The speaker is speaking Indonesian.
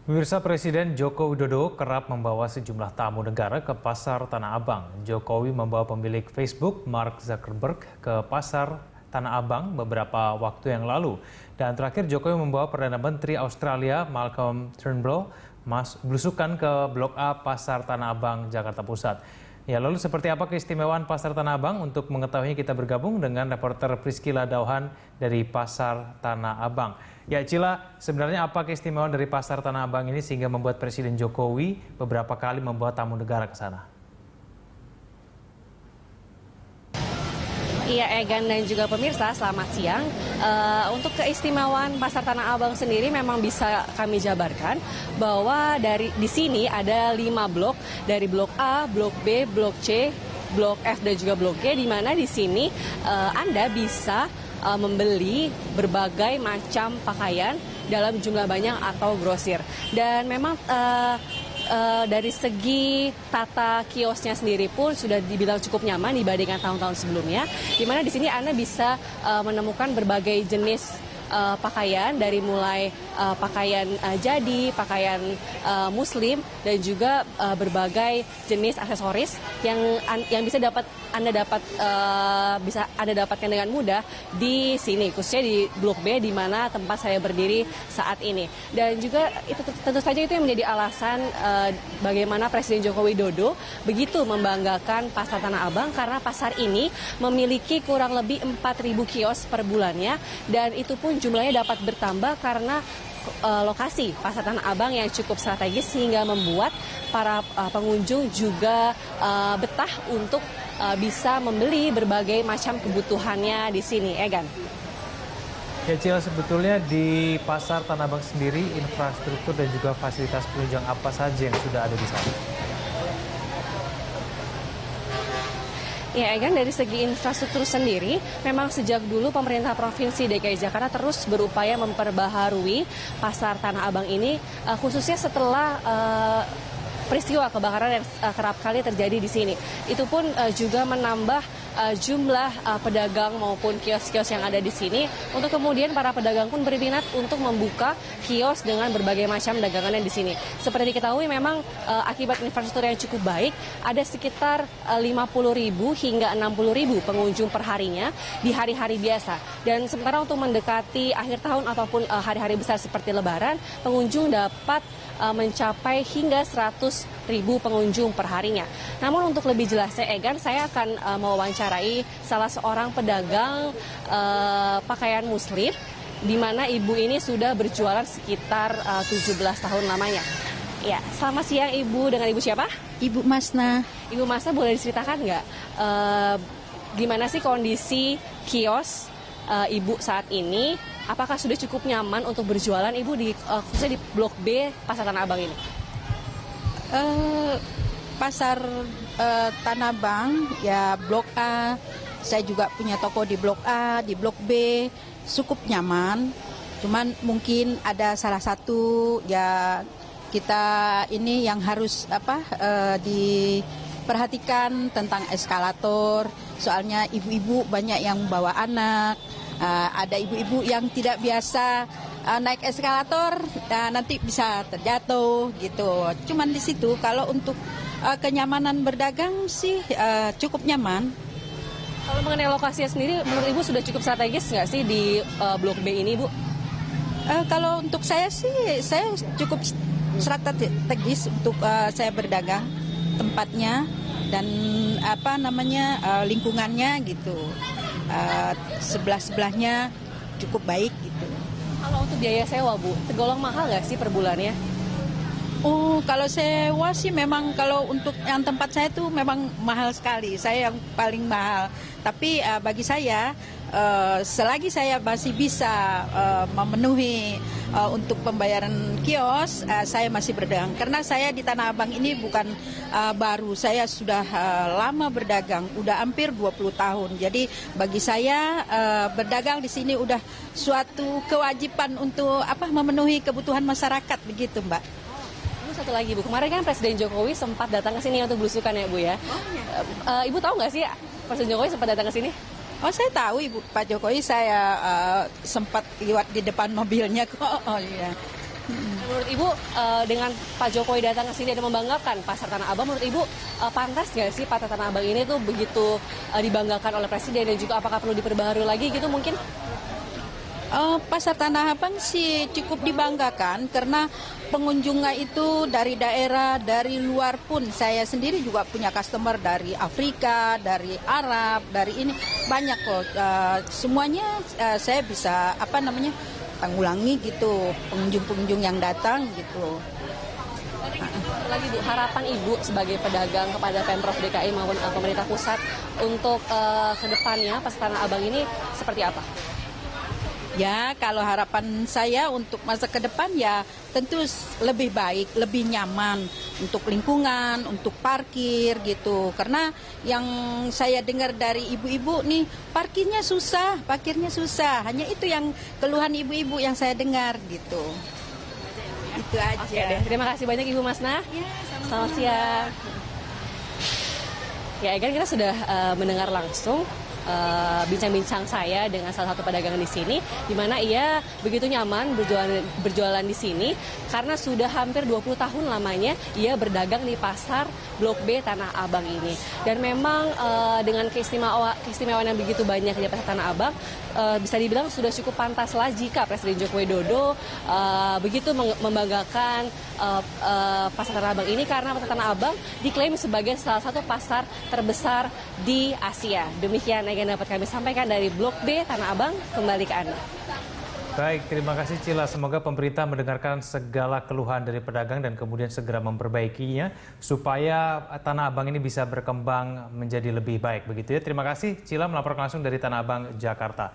Pemirsa, Presiden Joko Widodo kerap membawa sejumlah tamu negara ke pasar Tanah Abang. Jokowi membawa pemilik Facebook, Mark Zuckerberg, ke pasar Tanah Abang beberapa waktu yang lalu. Dan terakhir Jokowi membawa Perdana Menteri Australia, Malcolm Turnbull, belusukan ke Blok A Pasar Tanah Abang, Jakarta Pusat. Ya, lalu seperti apa keistimewaan Pasar Tanah Abang? Untuk mengetahuinya kita bergabung dengan reporter Priscila Dauhan dari Pasar Tanah Abang. Ya, Cila, sebenarnya apa keistimewaan dari Pasar Tanah Abang ini sehingga membuat Presiden Jokowi beberapa kali membawa tamu negara ke sana? Iya, Egan dan juga pemirsa, selamat siang. Untuk keistimewaan Pasar Tanah Abang sendiri memang bisa kami jabarkan bahwa di sini ada 5 blok, dari blok A, blok B, blok C, blok F dan juga blok G, di mana di sini Anda bisa membeli berbagai macam pakaian dalam jumlah banyak atau grosir. Dan memang dari segi tata kiosnya sendiri pun sudah dibilang cukup nyaman dibandingkan tahun-tahun sebelumnya, di mana di sini Anda bisa menemukan berbagai jenis pakaian, dari mulai pakaian jadi, pakaian muslim, dan juga berbagai jenis aksesoris yang bisa Anda dapatkan dengan mudah di sini, khususnya di Blok B di mana tempat saya berdiri saat ini. Dan juga itu tentu saja itu yang menjadi alasan bagaimana Presiden Joko Widodo begitu membanggakan Pasar Tanah Abang, karena pasar ini memiliki kurang lebih 4.000 kios per bulannya, dan itu pun jumlahnya dapat bertambah karena lokasi Pasar Tanah Abang yang cukup strategis sehingga membuat para pengunjung juga betah untuk bisa membeli berbagai macam kebutuhannya di sini, Egan. Ya, Cila, sebetulnya di Pasar Tanah Abang sendiri infrastruktur dan juga fasilitas penunjang apa saja yang sudah ada di sana? Ya, Egan, dari segi infrastruktur sendiri, memang sejak dulu pemerintah Provinsi DKI Jakarta terus berupaya memperbaharui Pasar Tanah Abang ini, khususnya setelah peristiwa kebakaran yang kerap kali terjadi di sini. Itu pun juga menambah jumlah pedagang maupun kios-kios yang ada di sini, untuk kemudian para pedagang pun berminat untuk membuka kios dengan berbagai macam dagangan yang di sini. Seperti diketahui, memang akibat infrastruktur yang cukup baik, ada sekitar 50.000 hingga 60.000 pengunjung perharinya di hari-hari biasa. Dan sementara untuk mendekati akhir tahun ataupun hari-hari besar seperti Lebaran, pengunjung dapat mencapai hingga 100.000 pengunjung perharinya. Namun untuk lebih jelasnya, Egan, saya akan mewawancarai salah seorang pedagang pakaian muslim, di mana ibu ini sudah berjualan sekitar 17 tahun lamanya. Ya, selamat siang Ibu. Dengan Ibu siapa? Ibu Masna. Ibu Masna, boleh diceritakan nggak gimana sih kondisi kios Ibu saat ini? Apakah sudah cukup nyaman untuk berjualan Ibu khususnya di Blok B Pasar Tanah Abang ini? Pasar Tanah Abang, ya Blok A. Saya juga punya toko di Blok A, di Blok B, cukup nyaman. Cuman mungkin ada salah satu ya kita ini yang harus diperhatikan tentang eskalator. Soalnya ibu-ibu banyak yang bawa anak. Ada ibu-ibu yang tidak biasa naik eskalator, nanti bisa terjatuh gitu. Cuman di situ kalau untuk kenyamanan berdagang sih cukup nyaman. Kalau mengenai lokasinya sendiri, menurut Ibu sudah cukup strategis nggak sih di Blok B ini, Bu? Kalau untuk saya sih, saya cukup strategis untuk saya berdagang, tempatnya dan lingkungannya gitu. Sebelah-sebelahnya cukup baik gitu. Kalau untuk biaya sewa, Bu, tergolong mahal nggak sih per bulannya? Kalau sewa sih memang, kalau untuk yang tempat saya tuh memang mahal sekali. Saya yang paling mahal. Tapi bagi saya, selagi saya masih bisa memenuhi untuk pembayaran kios, saya masih berdagang. Karena saya di Tanah Abang ini bukan baru, saya sudah lama berdagang, udah hampir 20 tahun. Jadi bagi saya berdagang di sini udah suatu kewajiban untuk memenuhi kebutuhan masyarakat, begitu, Mbak. Satu lagi, Bu, kemarin kan Presiden Jokowi sempat datang ke sini untuk belusukan ya, Bu ya. Ibu tahu nggak sih Presiden Jokowi sempat datang ke sini? Oh, saya tahu Ibu Pak Jokowi, saya sempat lewat di depan mobilnya kok. Oh iya. Menurut Ibu, dengan Pak Jokowi datang ke sini dan membanggakan Pasar Tanah Abang, menurut Ibu pantas nggak sih Pasar Tanah Abang ini tuh begitu dibanggakan oleh Presiden, dan juga apakah perlu diperbaharui lagi gitu mungkin? Pasar Tanah Abang sih cukup dibanggakan karena pengunjungnya itu dari daerah, dari luar pun. Saya sendiri juga punya customer dari Afrika, dari Arab, dari ini banyak kok. Semuanya saya bisa tanggulangi gitu pengunjung-pengunjung yang datang gitu. Lagi Bu, harapan Ibu sebagai pedagang kepada Pemprov DKI maupun pemerintah pusat untuk kedepannya Pasar Tanah Abang ini seperti apa? Ya, kalau harapan saya untuk masa ke depan ya tentu lebih baik, lebih nyaman untuk lingkungan, untuk parkir gitu. Karena yang saya dengar dari ibu-ibu nih, parkirnya susah. Hanya itu yang keluhan ibu-ibu yang saya dengar gitu. Itu aja. Oke deh, terima kasih banyak Ibu Masnah. Ya, Selamat siang. Ya, kan kita sudah mendengar langsung bincang-bincang saya dengan salah satu pedagang di sini, di mana ia begitu nyaman berjualan di sini karena sudah hampir 20 tahun lamanya ia berdagang di pasar Blok B Tanah Abang ini. Dan memang dengan keistimewaan yang begitu banyak di pasar Tanah Abang, bisa dibilang sudah cukup pantaslah jika Presiden Joko Widodo begitu membanggakan pasar Tanah Abang ini, karena pasar Tanah Abang diklaim sebagai salah satu pasar terbesar di Asia. Demikian yang dapat kami sampaikan dari Blok B Tanah Abang, kembali ke Anda. Baik, terima kasih Cila. Semoga pemerintah mendengarkan segala keluhan dari pedagang dan kemudian segera memperbaikinya supaya Tanah Abang ini bisa berkembang menjadi lebih baik. Begitu ya. Terima kasih Cila melaporkan langsung dari Tanah Abang, Jakarta.